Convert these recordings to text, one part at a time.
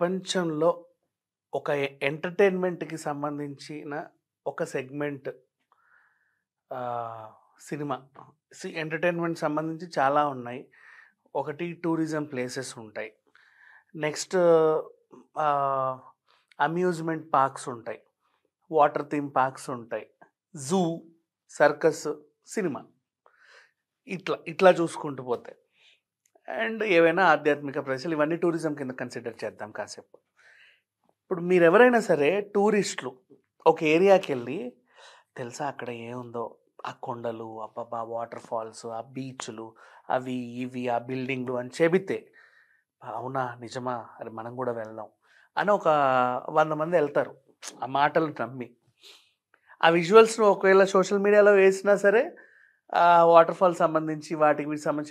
ప్రపంచంలో ఒక ఎంటర్‌టైన్‌మెంట్‌కి సంబంధించిన ఒక సెగ్మెంట్ సినిమా. ఎంటర్‌టైన్‌మెంట్ సంబంధించి చాలా ఉన్నాయి. ఒకటి టూరిజం ప్లేసెస్ ఉంటాయి. నెక్స్ట్ ఆహ్, అమ్యూజ్‌మెంట్ పార్క్స్ ఉంటాయి. వాటర్ థీమ్ పార్క్స్ ఉంటాయి. Zoo, circus, cinema. ఇట్లా చూసుకుంటూ పోతే. అండ్ ఏవైనా ఆధ్యాత్మిక ప్రదేశాలు ఇవన్నీ టూరిజం కింద కన్సిడర్ చేద్దాం కాసేపు. ఇప్పుడు మీరెవరైనా సరే టూరిస్టులు ఒక ఏరియాకెళ్ళి తెలుసా అక్కడ ఏముందో ఆ కొండలు, అబ్బబ్బా! వాటర్ ఫాల్స్, ఆ బీచ్‌లు, అవి ఇవి ఆ బిల్డింగ్‌లు అని చెబితే, అవునా? నిజమా? అరె! మనం గూడా వెళ్దాం అని ఒక 100 మంది ఎళ్తారు. ఆ మాటలు నమ్మి. ఆ విజువల్స్‌ను ఒకవేళ సోషల్ మీడియాలో వేసినా సరే వాటర్ ఫాల్ సంబంధించి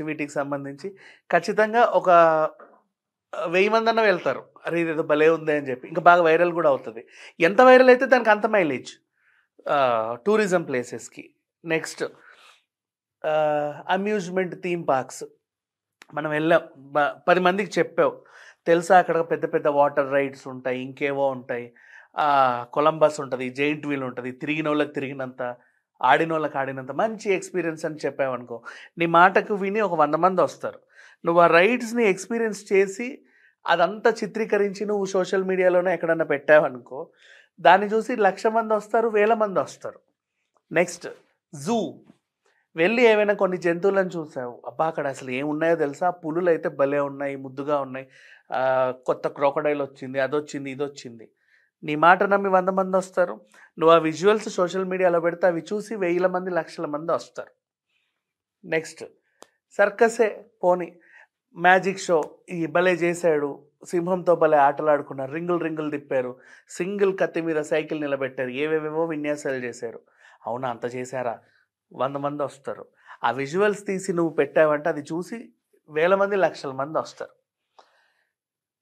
వీటికి సంబంధించి ఖచ్చితంగా ఒక 1000 మందన్నా వెళ్తారు. అరే! ఇదేదో భలే ఉంది అని జెప్పి. ఇంకా బాగా వైరల్ గూడా అవుతది. ఎంత వైరల్ అయితే దానికి అంత మైలేజ్. టూరిజం ప్లేసెస్‌కి. Next amusement theme parks. మనం వెళ్ళాం. 10 మందికి చెప్పావు. తెలుసా అక్కడ పెద్ద పెద్ద వాటర్ రైడ్స్ ఉంటాయి. ఇంకేవో ఉంటాయి. కొలంబస్ ఉంటది. జెయింట్ వీల్ ఉంటది. తిరిగినోళ్ళకి తిరిగినంత, ఆడినోళ్ళకి ఆడినంత మంచి ఎక్స్‌పీరియన్స్ అని చెప్పావనుకో, నీ మాటకు విని ఒక 100 మందొస్తారు. నువ్వు ఆ రైడ్స్‌ని ఎక్స్‌పీరియన్స్ చేసి, అదంతా చిత్రీకరించి నువ్వు సోషల్ మీడియాలోనో ఎక్కడన్నా పెట్టావనుకో, దాన్ని చూసి 1,00,000 మందొస్తారు, 1000 మందొస్తారు. Next zoo. వెళ్ళి ఏవైనా కొన్ని జంతువులను చూసావు. అబ్బా! అక్కడ అసలు ఏమున్నాయో తెలుసా? పులులైతే భలే ఉన్నాయి, ముద్దుగా ఉన్నాయి. కొత్త క్రొకొడైల్ వచ్చింది, అదొచ్చింది, ఇదొచ్చింది. నీ మాట నమ్మి 100 మందొస్తారు. నువ్వు ఆ విజువల్స్ సోషల్ మీడియాలో పెడితే అవి చూసి వేల మంది, లక్షల మంది వస్తారు. నెక్స్ట్ సర్కసే పోనీ. మ్యాజిక్ షో ఈ భలే చేశాడు. సింహంతో భలే ఆటలాడుకున్నారు. రింగులు రింగులు తిప్పారు. సింగిల్ కత్తి మీద సైకిల్ నిలబెట్టారు. ఏవేవేవో విన్యాసాలు చేశారు. అవునా! అంత చేశారా? 100 మందొస్తారు. ఆ విజువల్స్ తీసి నువ్వు పెట్టావంటే అది చూసి వేల మంది, లక్షల మందొస్తారు.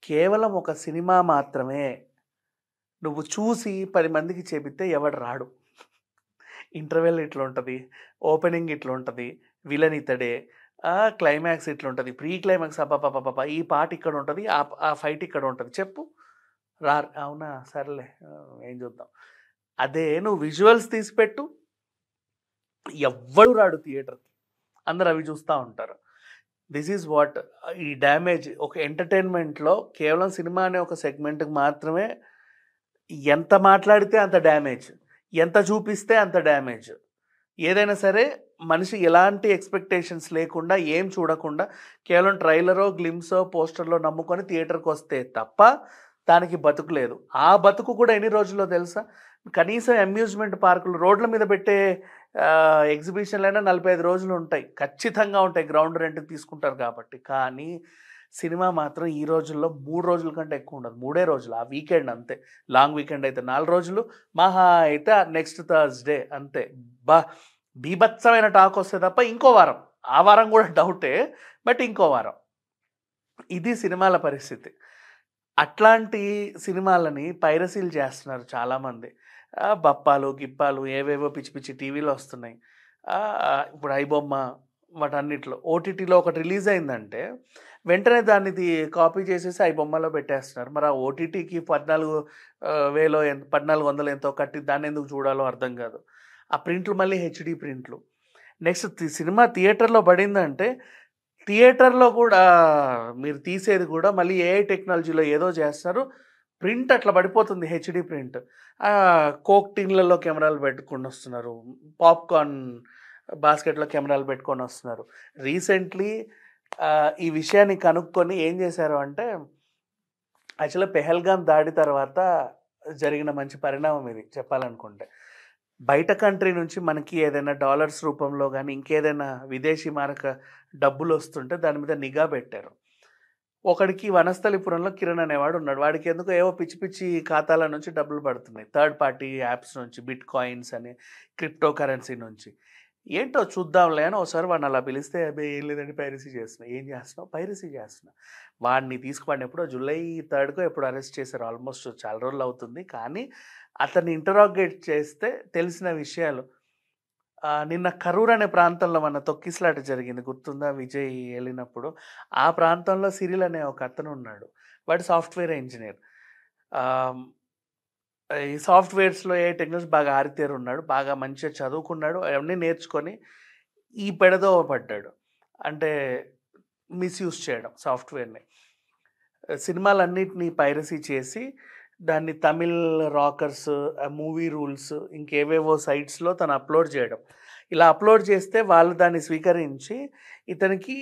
కేవలం ఒక సినిమా మాత్రమే నువ్వు చూసి 10 మందికి చెబితే ఎవడు రాడు. ఇంటర్వెల్ ఇట్లుంటది. ఓపెనింగ్ ఇట్లుంటది. విలన్ ఇతడే. క్లైమాక్స్ ఇట్లుంటది. ప్రీ క్లైమాక్స్ అబ్బబ్బబ్బబ్బా! ఈ పార్ట్ ఇక్కడుంటది. ఆ ఫైట్ ఇక్కడుంటది. చెప్పు. రారు. అవునా! సర్లే ఏం చూద్దాం. అదే నువ్వు విజువల్స్ తీసి పెట్టు. ఎవ్వడు రాడు థియేటర్‌కి. అందరూ అవి చూస్తా ఉంటారు. దిస్ ఈజ్ వాట్ ఈ డ్యామేజ్ ఒక ఎంటర్‌టైన్‌మెంట్‌లో కేవలం సినిమా అనే ఒక సెగ్మెంట్‌కి మాత్రమే ఎంత మాట్లాడితే అంత డ్యామేజ్. ఎంత చూపిస్తే అంత డ్యామేజ్. ఏదైనా సరే మనిషి ఎలాంటి ఎక్స్‌పెక్టేషన్స్ లేకుండా, ఏం చూడకుండా కేవలం ట్రైలరో, గ్లింప్సో, పోస్టర్‌లో నమ్ముకొని థియేటర్‌కొస్తే తప్ప దానికి బతుకు లేదు. ఆ బతుకు కూడా ఎన్ని రోజుల్లో తెలుసా? కనీసం అమ్యూజ్‌మెంట్ పార్కులు రోడ్ల మీద పెట్టే ఎగ్జిబిషన్‌లైనా 45 రోజులు ఉంటాయి. ఖచ్చితంగా ఉంటాయి. గ్రౌండ్ రెంట్‌కి తీసుకుంటారు కాబట్టి. కానీ సినిమా మాత్రం ఈ రోజుల్లో 3 రోజుల కంటే ఎక్కువ ఉండదు. 3 రోజులు. ఆ వీకెండ్ అంతే. లాంగ్ వీకెండ్ అయితే 4 రోజులు. మహా అయితే నెక్స్ట్ థర్స్‌డే అంతే. అబ్బా! బీభత్సమైన టాక్ వస్తే తప్ప ఇంకో వారం. ఆ వారం కూడా డౌటే. బట్ ఇంకో వారం. ఇది సినిమాల పరిస్థితి. అట్లాంటి సినిమాలని పైరసీలు చేస్తున్నారు చాలామంది. బప్పాలు, గిప్పాలు ఏవేవో పిచ్చి పిచ్చి టీవీలో వస్తున్నాయి. ఇప్పుడు ఐబొమ్మ వాటన్నిటిలో ఓటీటీలో ఒకటి రిలీజ్ అయిందంటే వెంటనే దాన్ని కాపీ చేసేసి ఐబొమ్మలో పెట్టేస్తున్నారు. మరి ఆ ఓటీటీకి 14,000 ఎంతో కట్టి దాన్నెందుకు చూడాలో అర్థం కాదు. ఆ ప్రింట్లు మళ్ళీ హెచ్‌డీ ప్రింట్లు. నెక్స్ట్ సినిమా థియేటర్‌లో పడిందంటే థియేటర్‌లో కూడా మీరు తీసేది కూడా మళ్ళీ ఏఐ టెక్నాలజీలో ఏదో చేస్తారు. ప్రింట్ అట్లా పడిపోతుంది హెచ్‌డీ ప్రింట్. కోక్ టిన్‌లలో కెమెరాలు పెట్టుకొనొస్తున్నారు. పాప్‌కార్న్ బాస్కెట్‌లో కెమెరాలు పెట్టుకొనొస్తున్నారు. రీసెంట్‌లీ ఈ విషయాన్ని కనుక్కొని ఏం చేశారు అంటే యాక్చువల్‌గా పెహల్గాం దాడి తర్వాత జరిగిన మంచి పరిణామం ఇది చెప్పాలనుకుంటే. బయట కంట్రీ నుంచి మనకి ఏదైనా డాలర్స్ రూపంలో గానీ, ఇంకేదైనా విదేశీ మారక డబ్బులొస్తుంటే దాని మీద నిఘా పెట్టారు. ఒకడికి వనస్థలిపురంలో కిరణ్ అనేవాడు ఉన్నాడు. వాడికెందుకో ఏవో పిచ్చి పిచ్చి ఖాతాల నుంచి డబ్బులు పడుతున్నాయి. థర్డ్ పార్టీ యాప్స్ నుంచి, బిట్ కాయిన్స్ అని, క్రిప్టో కరెన్సీ నుంచి. ఏంటో చూద్దాంలే అని ఒకసారి వాడిని అలా పిలిస్తే, అబ్బే! ఏం లేదండి పైరసీ చేస్తున్నా. ఏం చేస్తున్నావు? పైరసీ చేస్తున్నా. వాడిని ఎప్పుడో జులై 3కో ఎప్పుడో అరెస్ట్ చేశారు. ఆల్మోస్ట్ చాలా రోజులవుతుంది. కానీ అతన్ని ఇంటరాగేట్ చేస్తే తెలిసిన విషయాలు. నిన్న కరూర్ అనే ప్రాంతంలో మన తొక్కిసలాట జరిగింది. గుర్తుందా? విజయ్ ఎళ్ళినప్పుడు. ఆ ప్రాంతంలో సిరిల్ అనే ఒక అతనున్నాడు. వాడు సాఫ్ట్వేర్ ఇంజనీర్. ఈ సాఫ్ట్వేర్స్లో ఏ టెక్నాలజీ బాగా ఆరితేరు ఉన్నాడు, బాగా మంచిగా చదువుకున్నాడు, అవన్నీ నేర్చుకొని ఈ పెడదోవ పడ్డాడు. అంటే మిస్యూజ్ చేయడం సాఫ్ట్వేర్ని. సినిమాలన్నిటినీ పైరసీ చేసి దాన్ని తమిళ్ రాకర్స్, మూవీ రూల్స్, ఇంకేవేవో సైట్స్లో తను అప్లోడ్ చేయడం. ఇలా అప్లోడ్ చేస్తే వాళ్ళు దాన్ని స్వీకరించి ఇతనికి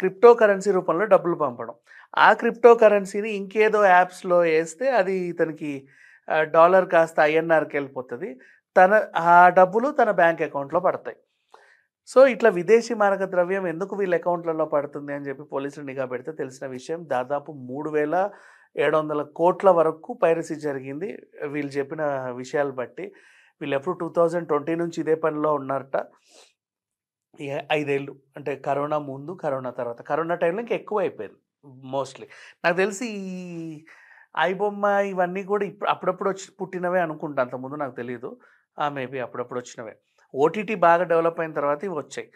క్రిప్టో కరెన్సీ రూపంలో డబ్బులు పంపడం. ఆ క్రిప్టో కరెన్సీని ఇంకేదో యాప్స్లో వేస్తే అది ఇతనికి డాలర్ కాస్త ఐఎన్ఆర్కి వెళ్ళిపోతుంది. ఆ డబ్బులు తన బ్యాంక్ అకౌంట్లో పడతాయి. సో ఇట్లా విదేశీ మారక ద్రవ్యం ఎందుకు వీళ్ళ అకౌంట్లలో పడుతుంది అని చెప్పి పోలీసులు నిఘా పెడితే తెలిసిన విషయం, దాదాపు 3,700 కోట్ల వరకు పైరసీ జరిగింది. వీళ్ళు చెప్పిన విషయాలు బట్టి వీళ్ళు ఎప్పుడు 2020 నుంచి ఇదే పనిలో ఉన్నారట. 5 ఏళ్ళు, అంటే కరోనా ముందు, కరోనా తర్వాత. కరోనా టైంలో ఇంకా ఎక్కువ అయిపోయింది మోస్ట్లీ. నాకు తెలిసి ఈ ఐబొమ్మ ఇవన్నీ కూడా అప్పుడప్పుడు వచ్చి పుట్టినవే అనుకుంటా, అంతకుముందు నాకు తెలియదు. మేబీ అప్పుడప్పుడు వచ్చినవే. ఓటీటీ బాగా డెవలప్ అయిన తర్వాత ఇవి వచ్చాయి.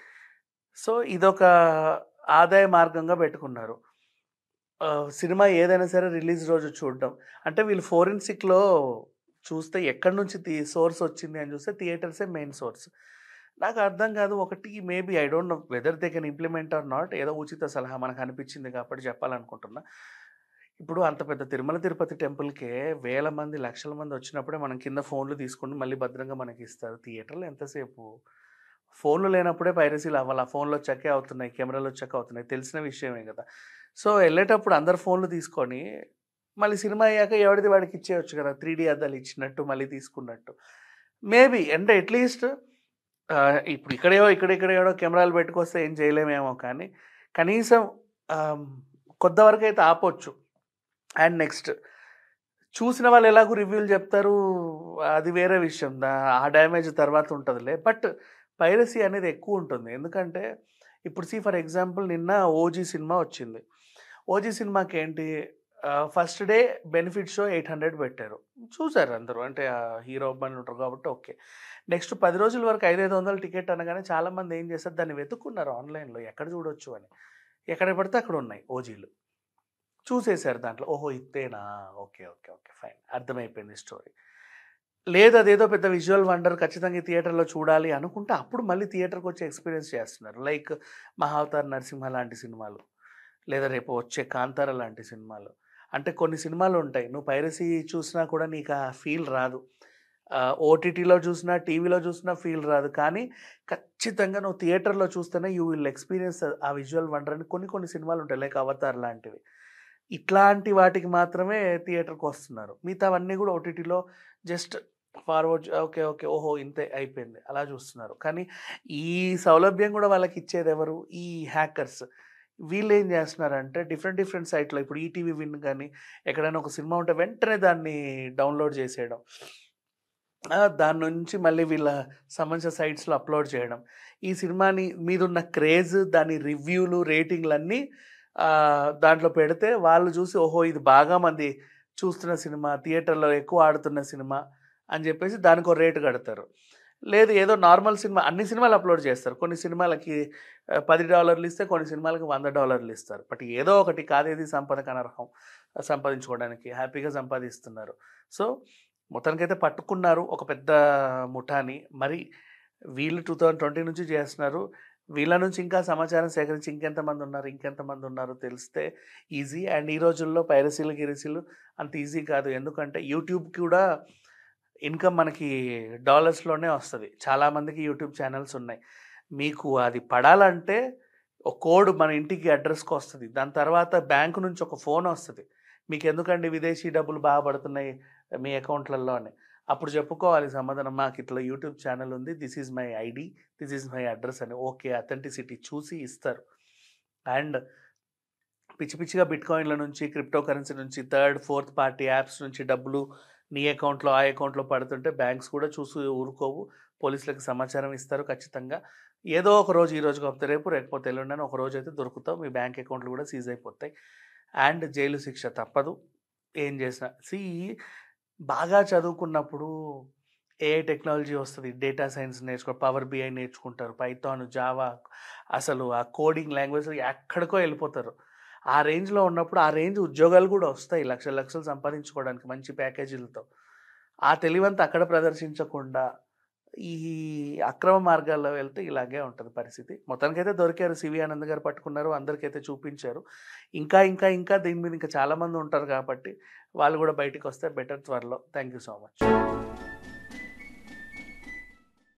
సో ఇదొక ఆదాయ మార్గంగా పెట్టుకున్నారు. సినిమా ఏదైనా సరే రిలీజ్ రోజు చూడడం. అంటే వీళ్ళు ఫోరెన్సిక్లో చూస్తే ఎక్కడి నుంచి సోర్స్ వచ్చింది అని చూస్తే థియేటర్సే మెయిన్ సోర్స్. నాకు అర్థం కాదు. ఒకటి maybe I don't know whether they can implement or not. ఏదో ఉచిత సలహా మనకు అనిపించింది కాబట్టి చెప్పాలనుకుంటున్నా. ఇప్పుడు అంత పెద్ద తిరుమల తిరుపతి టెంపుల్కే వేల మంది, లక్షల మంది వచ్చినప్పుడే మనం కింద ఫోన్లు తీసుకుని మళ్ళీ భద్రంగా మనకి ఇస్తారు. థియేటర్లో ఎంతసేపు? ఫోన్లు లేనప్పుడే పైరసీలు అవ్వాలి. ఆ ఫోన్లు వచ్చాకే అవుతున్నాయి, కెమెరాలు వచ్చాక అవుతున్నాయి, తెలిసిన విషయమే కదా. సో వెళ్ళేటప్పుడు అందరు ఫోన్లు తీసుకొని మళ్ళీ సినిమా అయ్యాక ఎవరిది వాడికి ఇచ్చేయచ్చు కదా, 3D అద్దాలు ఇచ్చినట్టు మళ్ళీ తీసుకున్నట్టు. మేబీ అంటే అట్లీస్ట్ ఇప్పుడు ఇక్కడెక్కడో కెమెరాలు పెట్టుకొస్తే ఏం చేయలేమేమో, కానీ కనీసం కొద్ది వరకు అయితే ఆపొచ్చు. అండ్ నెక్స్ట్ చూసిన వాళ్ళు ఎలాగో రివ్యూలు చెప్తారు, అది వేరే విషయం. ఆ డ్యామేజ్ తర్వాత ఉంటుందిలే. బట్ పైరసీ అనేది ఎక్కువ ఉంటుంది. ఎందుకంటే ఇప్పుడు ఫర్ ఎగ్జాంపుల్ నిన్న ఓజీ సినిమా వచ్చింది. ఓజీ సినిమాకి ఏంటి, ఫస్ట్ డే బెనిఫిట్ షో 800 పెట్టారు, చూసారు అందరూ. అంటే హీరో అబ్బాయిలు ఉంటారు కాబట్టి ఓకే. నెక్స్ట్ 10 రోజుల వరకు 500 టికెట్ అనగానే చాలామంది ఏం చేస్తారు, దాన్ని వెతుక్కున్నారు ఆన్లైన్లో ఎక్కడ చూడొచ్చు అని. ఎక్కడ పడితే అక్కడ ఉన్నాయి ఓజీలు. చూసేశారు దాంట్లో, ఓహో ఇత్తేనా, ఓకే ఓకే ఓకే ఫైన్, అర్థమైపోయింది స్టోరీ. లేదు అదేదో పెద్ద విజువల్ వండర్, ఖచ్చితంగా థియేటర్లో చూడాలి అనుకుంటే అప్పుడు మళ్ళీ థియేటర్కి వచ్చి ఎక్స్పీరియన్స్ చేస్తున్నారు. లైక్ మహావతార్ నరసింహ లాంటి సినిమాలు, లేదా రేపు వచ్చే కాంతార లాంటి సినిమాలు. అంటే కొన్ని సినిమాలు ఉంటాయి, నువ్వు పైరసీ చూసినా కూడా నీకు ఆ ఫీల్ రాదు, ఓటీటీలో చూసినా టీవీలో చూసినా ఫీల్ రాదు, కానీ ఖచ్చితంగా నువ్వు థియేటర్లో చూస్తేనే యూ విల్ ఎక్స్పీరియన్స్ ఆ విజువల్ వండర్ అని. కొన్ని సినిమాలు ఉంటాయి లైక్ అవతార్ లాంటివి. ఇట్లాంటి వాటికి మాత్రమే థియేటర్కి వస్తున్నారు. మిగతావన్నీ కూడా ఓటీటీలో జస్ట్ ఫార్వర్డ్, ఓకే ఓకే ఓహో ఇంతే అయిపోయింది అలా చూస్తున్నారు. కానీ ఈ సౌలభ్యం కూడా వాళ్ళకి ఇచ్చేది ఎవరు, ఈ హ్యాకర్స్. వీళ్ళు ఏం చేస్తున్నారంటే డిఫరెంట్ సైట్లో, ఇప్పుడు ఈటీవీ విన్ కానీ ఎక్కడైనా ఒక సినిమా ఉంటే వెంటనే దాన్ని డౌన్లోడ్ చేసేయడం, దాని నుంచి మళ్ళీ వీళ్ళ సంబంధించిన సైట్స్లో అప్లోడ్ చేయడం. ఈ సినిమాని మీదున్న క్రేజ్, దాని రివ్యూలు, రేటింగ్లు అన్నీ దాంట్లో పెడితే వాళ్ళు చూసి ఓహో ఇది బాగా మంది చూస్తున్న సినిమా, థియేటర్లో ఎక్కువ ఆడుతున్న సినిమా అని చెప్పేసి దానికి ఒక రేటు కడతారు. లేదు ఏదో నార్మల్ సినిమా, అన్ని సినిమాలు అప్లోడ్ చేస్తారు. కొన్ని సినిమాలకి $10 ఇస్తే కొన్ని సినిమాలకి $100 ఇస్తారు. బట్ ఏదో ఒకటి కాదేది సంపదకు అనర్హం, సంపాదించుకోవడానికి హ్యాపీగా సంపాదిస్తున్నారు. సో మొత్తానికైతే పట్టుకున్నారు ఒక పెద్ద ముఠాని. మరి వీళ్ళు 2020 నుంచి చేస్తున్నారు. వీళ్ళ నుంచి ఇంకా సమాచారం సేకరించి ఇంకెంతమంది ఉన్నారు తెలిస్తే ఈజీ. అండ్ ఈ రోజుల్లో గిరిసీలు అంత ఈజీ కాదు. ఎందుకంటే యూట్యూబ్ కూడా ఇన్కమ్ మనకి డాలర్స్లోనే వస్తుంది. చాలామందికి యూట్యూబ్ ఛానల్స్ ఉన్నాయి. మీకు అది పడాలంటే ఒక కోడ్ మన ఇంటికి అడ్రస్కి వస్తుంది. దాని తర్వాత బ్యాంకు నుంచి ఒక ఫోన్ వస్తుంది, మీకు ఎందుకండి విదేశీ డబ్బులు బాగా పడుతున్నాయి మీ అకౌంట్లలో అని. అప్పుడు చెప్పుకోవాలి సమాధానం, మాకు ఇట్లా యూట్యూబ్ ఛానల్ ఉంది, this is my ID, this is my address అని. ఓకే, అథెంటిసిటీ చూసి ఇస్తారు. అండ్ పిచ్చిగా బిట్కాయిన్ల నుంచి, క్రిప్టో కరెన్సీ నుంచి, థర్డ్ ఫోర్త్ పార్టీ యాప్స్ నుంచి డబ్బులు నీ అకౌంట్లో ఆ అకౌంట్లో పడుతుంటే బ్యాంక్స్ కూడా చూసి ఊరుకోవు, పోలీసులకు సమాచారం ఇస్తారు ఖచ్చితంగా. ఏదో ఒక రోజు, ఈ రోజు కాకపోతే రేపు, లేకపోతే ఎల్లుండని ఒక రోజు అయితే దొరుకుతావు, మీ బ్యాంక్ అకౌంట్లు కూడా సీజ్ అయిపోతాయి. అండ్ జైలు శిక్ష తప్పదు ఏం చేసినా. బాగా చదువుకున్నప్పుడు ఏఐ టెక్నాలజీ వస్తుంది, డేటా సైన్స్ పవర్ బిఐ నేర్చుకుంటారు, పైథాన్, జావా, అసలు ఆ కోడింగ్ లాంగ్వేజ్ ఎక్కడికో వెళ్ళిపోతారు. ఆ రేంజ్లో ఉన్నప్పుడు ఆ రేంజ్ ఉద్యోగాలు కూడా వస్తాయి, లక్షలు లక్షలు సంపాదించుకోవడానికి మంచి ప్యాకేజీలతో. ఆ తెలివంతా అక్కడ ప్రదర్శించకుండా ఈ అక్రమ మార్గాల్లో వెళ్తే ఇలాగే ఉంటుంది పరిస్థితి. మొత్తానికైతే దొరికారు. సివి ఆనంద్ గారు పట్టుకున్నారు. అందరికైతే చూపించారు. ఇంకా ఇంకా ఇంకా దీని మీద ఇంకా చాలామంది ఉంటారు కాబట్టి వాళ్ళు కూడా బయటికి వస్తే బెటర్ త్వరలో. Thank you so much.